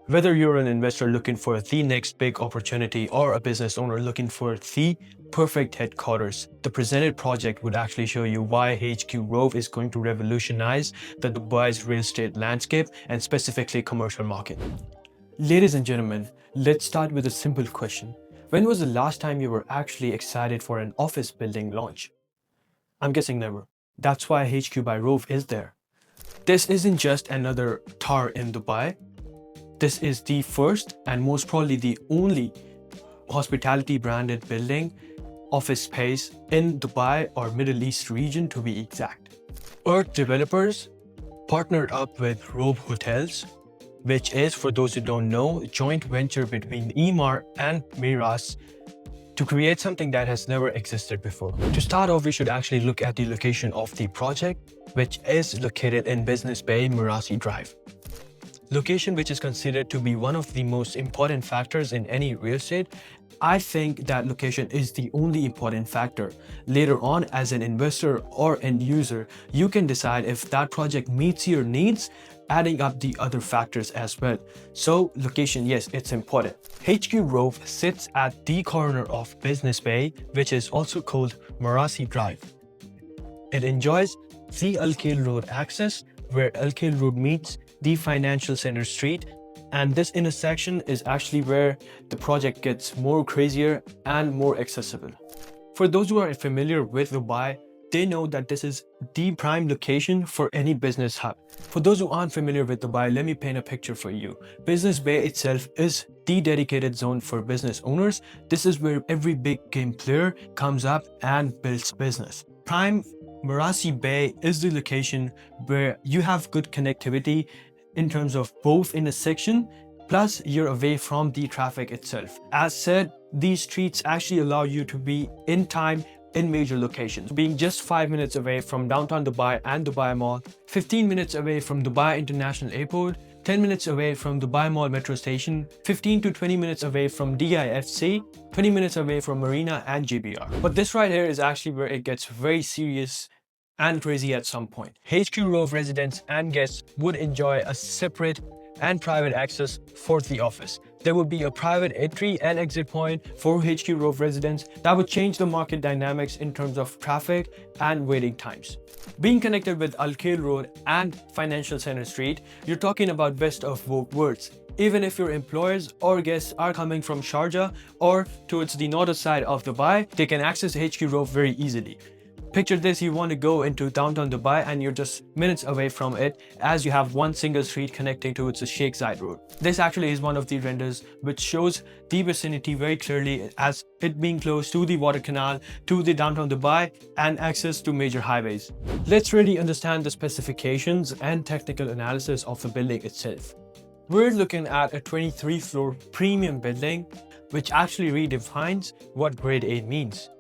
Whether you're an investor looking for the next big opportunity or a business owner looking for the perfect headquarters, the presented project would actually show you why HQ Rove is going to revolutionize the Dubai's real estate landscape and specifically commercial market. Ladies and gentlemen, let's start with a simple question. When was the last time you were actually excited for an office building launch? I'm guessing never. That's why HQ by Rove is there. This isn't just another tower in Dubai. This is the first and most probably the only hospitality branded building office space in Dubai or Middle East region to be exact. Earth developers partnered up with Rove Hotels, which is, for those who don't know, a joint venture between Emaar and Marasi to create something that has never existed before. To start off, we should actually look at the location of the project, which is located in Business Bay, Marasi Drive. Location which is considered to be one of the most important factors in any real estate. I think that location is the only important factor. Later on, as an investor or end user, you can decide if that project meets your needs, adding up the other factors as well. So location, yes, it's important. HQ Rove sits at the corner of Business Bay, which is also called Marasi Drive. It enjoys the Al Khail Road access, where Al Khail Road meets the Financial Center Street, and this intersection is actually where the project gets more crazier and more accessible. For those who are familiar with Dubai, they know that this is the prime location for any business hub. For those who aren't familiar with Dubai, let me paint a picture for you. Business Bay itself is the dedicated zone for business owners. This is where every big game player comes up and builds business. Prime Marasi Bay is the location where you have good connectivity in terms of both intersection, plus you're away from the traffic itself. As said, these streets actually allow you to be in time in major locations. Being just 5 minutes away from downtown Dubai and Dubai Mall, 15 minutes away from Dubai International Airport, 10 minutes away from Dubai Mall Metro Station, 15 to 20 minutes away from DIFC, 20 minutes away from Marina and GBR. But this right here is actually where it gets very serious and crazy at some point. HQ Rove residents and guests would enjoy a separate and private access for the office. There would be a private entry and exit point for HQ Rove residents that would change the market dynamics in terms of traffic and waiting times. Being connected with Al Khail Road and Financial Center Street, you're talking about best of both worlds. Even if your employers or guests are coming from Sharjah or towards the northern side of Dubai, they can access HQ Rove very easily. Picture this, you want to go into downtown Dubai and you're just minutes away from it, as you have one single street connecting towards the Sheikh Zayed Road. This actually is one of the renders which shows the vicinity very clearly, as it being close to the water canal, to the downtown Dubai and access to major highways. Let's really understand the specifications and technical analysis of the building itself. We're looking at a 23-floor premium building, which actually redefines what grade A means.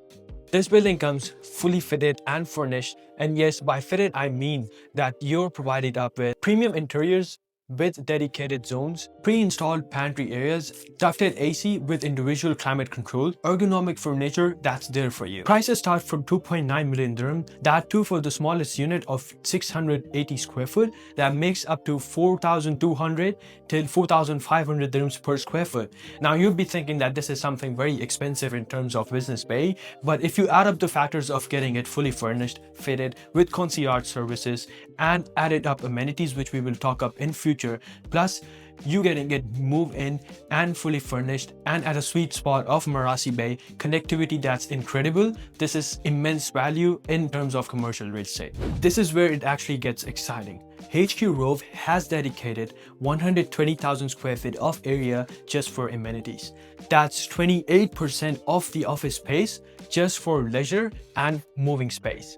This building comes fully fitted and furnished, and yes, by fitted I mean that you're provided up with premium interiors with dedicated zones, pre-installed pantry areas, ducted AC with individual climate control, ergonomic furniture that's there for you. Prices start from 2.9 million dirham, that too for the smallest unit of 680 square foot, that makes up to 4,200 till 4,500 dirhams per square foot. Now you'd be thinking that this is something very expensive in terms of Business Bay, but if you add up the factors of getting it fully furnished, fitted with concierge services and added up amenities, which we will talk up in future, plus you getting it moved in and fully furnished and at a sweet spot of Marasi Bay, connectivity that's incredible, this is immense value in terms of commercial real estate. This is where it actually gets exciting. HQ Rove has dedicated 120,000 square feet of area just for amenities. That's 28% of the office space just for leisure and moving space.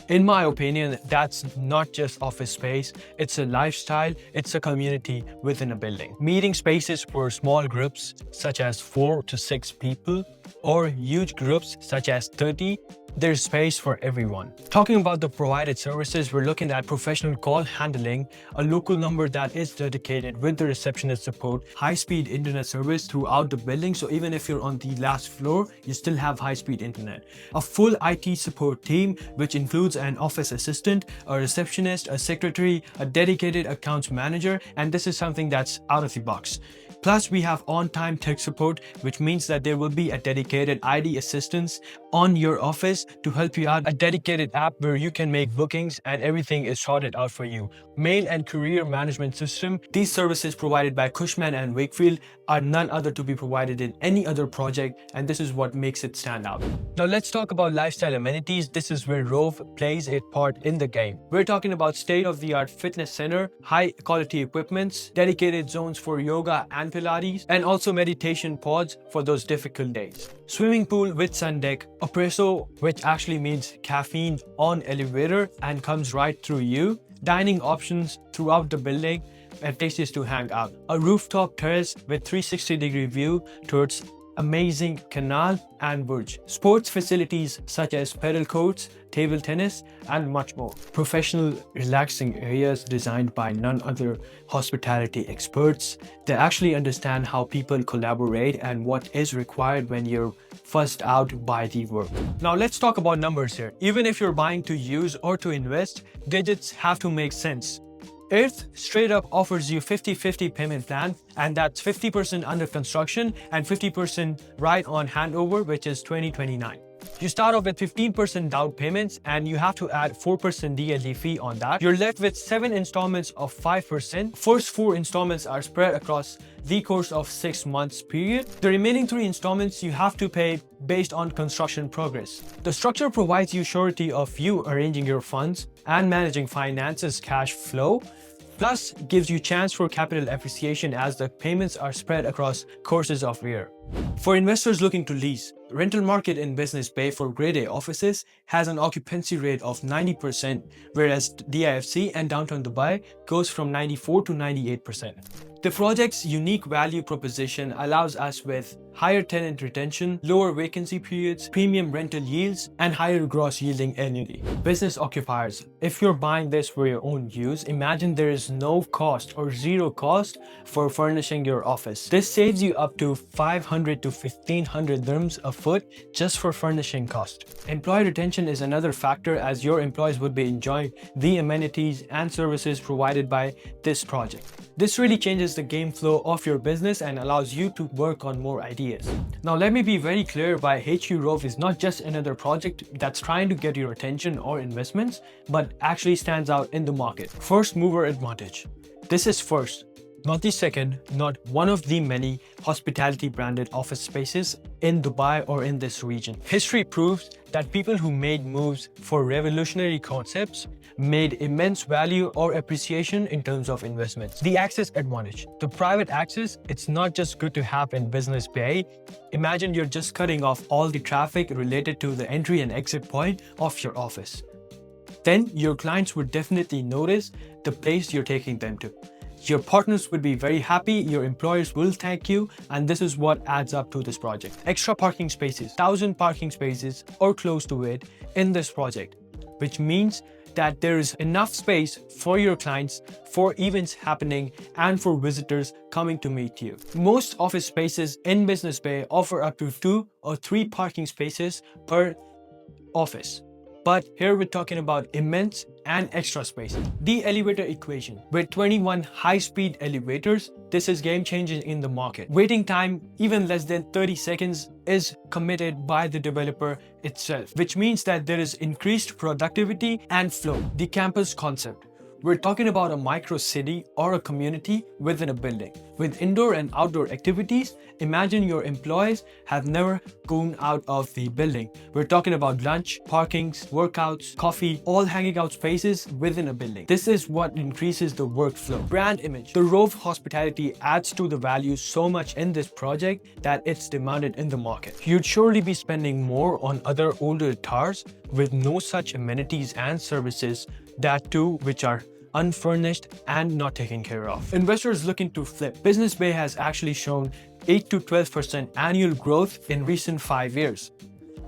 In my opinion, that's not just office space, it's a lifestyle, it's a community within a building. Meeting spaces for small groups such as 4 to 6 people, or huge groups such as 30 there's space for everyone. Talking about the provided services, we're looking at professional call handling, a local number that is dedicated with the receptionist support, high-speed internet service throughout the building, so even if you're on the last floor, you still have high-speed internet. A full IT support team, which includes an office assistant, a receptionist, a secretary, a dedicated accounts manager, and this is something that's out of the box. Plus, we have on-time tech support, which means that there will be a dedicated ID assistance on your office to help you out, a dedicated app where you can make bookings and everything is sorted out for you. Mail and career management system. These services provided by Cushman and Wakefield are none other to be provided in any other project, and this is what makes it stand out. Now let's talk about lifestyle amenities. This is where Rove plays a part in the game. We're talking about state-of-the-art fitness center, high quality equipments, dedicated zones for yoga and Pilates, and also meditation pods for those difficult days. Swimming pool with sun deck, espresso, which actually means caffeine on elevator and comes right through you. Dining options throughout the building and places to hang out. A rooftop terrace with 360-degree view towards amazing canal and verge. Sports facilities such as pedal courts, table tennis, and much more. Professional relaxing areas designed by none other hospitality experts that actually understand how people collaborate and what is required when you're fussed out by the work. Now let's talk about numbers here. Even if you're buying to use or to invest, digits have to make sense. Earth straight up offers you 50-50 payment plan, and that's 50% under construction and 50% right on handover, which is 2029. You start off with 15% down payments and you have to add 4% DLD fee on that. You're left with 7 installments of 5%. First 4 installments are spread across the course of 6 months period. The remaining 3 installments you have to pay based on construction progress. The structure provides you surety of you arranging your funds and managing finances cash flow, plus gives you chance for capital appreciation as the payments are spread across courses of year. For investors looking to lease, rental market in Business Bay for Grade A offices has an occupancy rate of 90%, whereas DIFC and Downtown Dubai goes from 94 to 98%. The project's unique value proposition allows us with higher tenant retention, lower vacancy periods, premium rental yields, and higher gross yielding annually. Business occupiers, if you're buying this for your own use, imagine there is no cost or zero cost for furnishing your office. This saves you up to 500 to 1500 dirhams a foot just for furnishing cost. Employee retention is another factor, as your employees would be enjoying the amenities and services provided by this project. This really changes the game flow of your business and allows you to work on more ideas. Now let me be very clear, why HQ Rove is not just another project that's trying to get your attention or investments, but actually stands out in the market. First mover advantage. This is first, not the second, not one of the many hospitality branded office spaces in Dubai or in this region. History proves that people who made moves for revolutionary concepts made immense value or appreciation in terms of investments. The access advantage. The private access, it's not just good to have in Business Bay. Imagine you're just cutting off all the traffic related to the entry and exit point of your office. Then your clients would definitely notice the place you're taking them to. Your partners will be very happy, your employers will thank you, and this is what adds up to this project. Extra parking spaces, 1000 parking spaces or close to it in this project, which means that there is enough space for your clients, for events happening, and for visitors coming to meet you. Most office spaces in Business Bay offer up to 2 or 3 parking spaces per office. But here we're talking about immense and extra space. The elevator equation. With 21 high-speed elevators, this is game-changing in the market. Waiting time, even less than 30 seconds, is committed by the developer itself, which means that there is increased productivity and flow. The campus concept. We're talking about a micro city or a community within a building. With indoor and outdoor activities, imagine your employees have never gone out of the building. We're talking about lunch, parkings, workouts, coffee, all hanging out spaces within a building. This is what increases the workflow. Brand image. The Rove hospitality adds to the value so much in this project that it's demanded in the market. You'd surely be spending more on other older towers with no such amenities and services, that too which are unfurnished and not taken care of. Investors looking to flip. Business Bay has actually shown 8 to 12% annual growth in recent 5 years.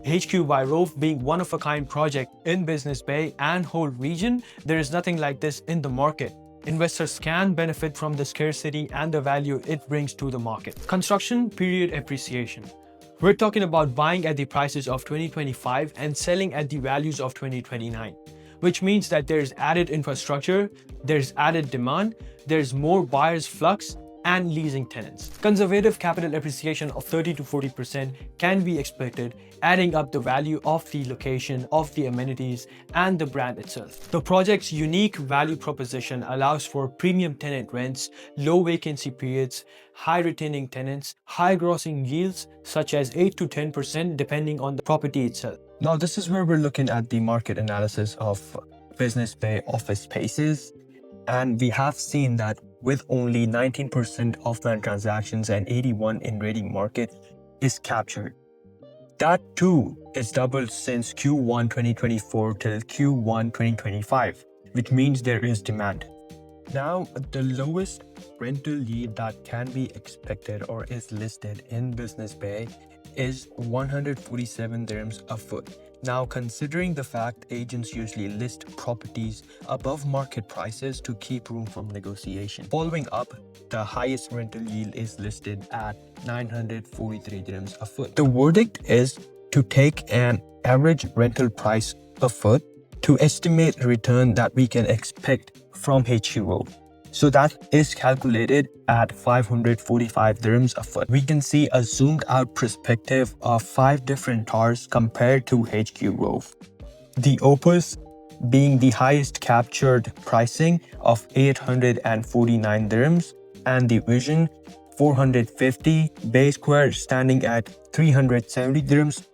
HQ by Rove being one-of-a-kind project in Business Bay and whole region, there is nothing like this in the market. Investors can benefit from the scarcity and the value it brings to the market. Construction period appreciation. We're talking about buying at the prices of 2025 and selling at the values of 2029, which means that there's added infrastructure, there's added demand, there's more buyers flux, and leasing tenants. Conservative capital appreciation of 30 to 40% can be expected, adding up the value of the location, of the amenities, and the brand itself. The project's unique value proposition allows for premium tenant rents, low vacancy periods, high retaining tenants, high grossing yields such as 8 to 10% depending on the property itself. Now this is where we're looking at the market analysis of Business Bay office spaces. And we have seen that with only 19% off-plan transactions and 81 in rating market is captured. That too is doubled since Q1 2024 till Q1 2025, which means there is demand. Now, the lowest rental yield that can be expected or is listed in Business Bay is 147 dirhams a foot. Now, considering the fact agents usually list properties above market prices to keep room for negotiation. Following up, the highest rental yield is listed at 943 dirhams a foot. The verdict is to take an average rental price per foot to estimate the return that we can expect from HQ Rove. So that is calculated at 545 dirhams a foot. We can see a zoomed out perspective of 5 different towers compared to HQ Rove. The Opus being the highest captured pricing of 849 dirhams and the Vision 450, Bay Square standing at 370 dirhams,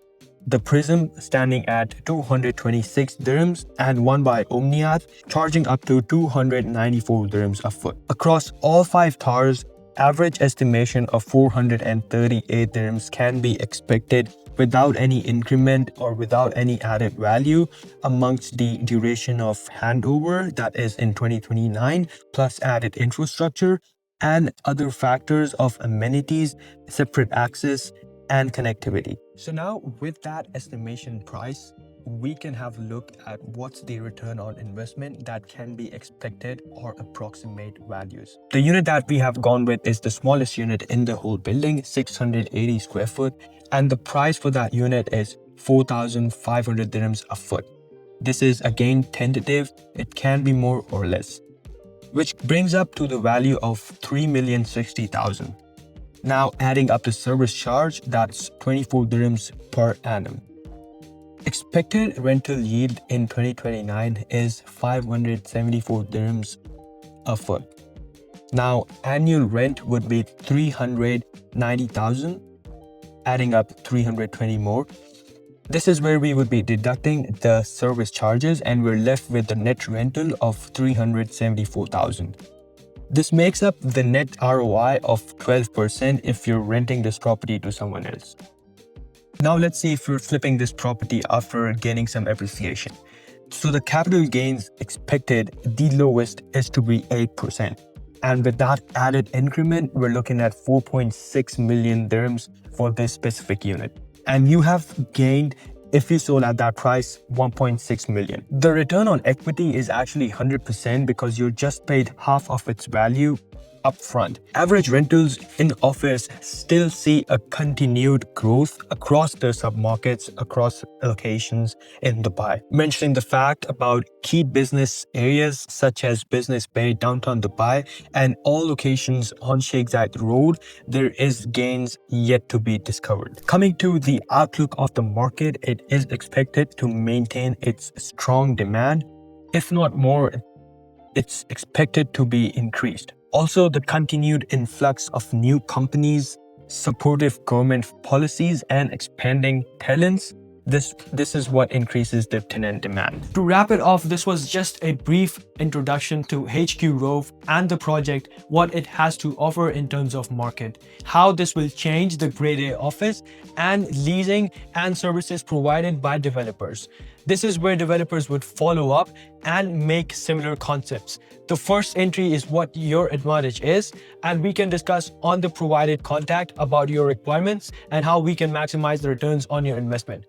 the Prism standing at 226 dirhams, and one by Omniath charging up to 294 dirhams a foot. Across all 5 towers, average estimation of 438 dirhams can be expected without any increment or without any added value amongst the duration of handover that is in 2029 plus added infrastructure and other factors of amenities, separate access, and connectivity. So now with that estimation price, we can have a look at what's the return on investment that can be expected or approximate values. The unit that we have gone with is the smallest unit in the whole building, 680 square foot, and the price for that unit is 4,500 dirhams a foot. This is again tentative, it can be more or less, which brings up to the value of 3,060,000. Now adding up the service charge, that's 24 dirhams per annum. Expected rental yield in 2029 is 574 dirhams a foot. Now annual rent would be 390,000, adding up 320 more. This is where we would be deducting the service charges and we're left with the net rental of 374,000. This makes up the net ROI of 12% if you're renting this property to someone else. Now let's see if we're flipping this property after gaining some appreciation. So the capital gains expected, the lowest is to be 8%. And with that added increment, we're looking at 4.6 million dirhams for this specific unit. And you have gained, if you sold at that price, 1.6 million. The return on equity is actually 100% because you just paid half of its value upfront. Average rentals in office still see a continued growth across the submarkets, across locations in Dubai. Mentioning the fact about key business areas such as Business Bay, downtown Dubai, and all locations on Sheikh Zayed Road, there is gains yet to be discovered. Coming to the outlook of the market, it is expected to maintain its strong demand. If not more, it's expected to be increased. Also, the continued influx of new companies, supportive government policies, and expanding talents, this is what increases the tenant demand. To wrap it off, this was just a brief introduction to HQ Rove and the project, what it has to offer in terms of market, how this will change the grade A office and leasing and services provided by developers. This is where developers would follow up and make similar concepts. The first entry is what your advantage is, and we can discuss on the provided contact about your requirements and how we can maximize the returns on your investment.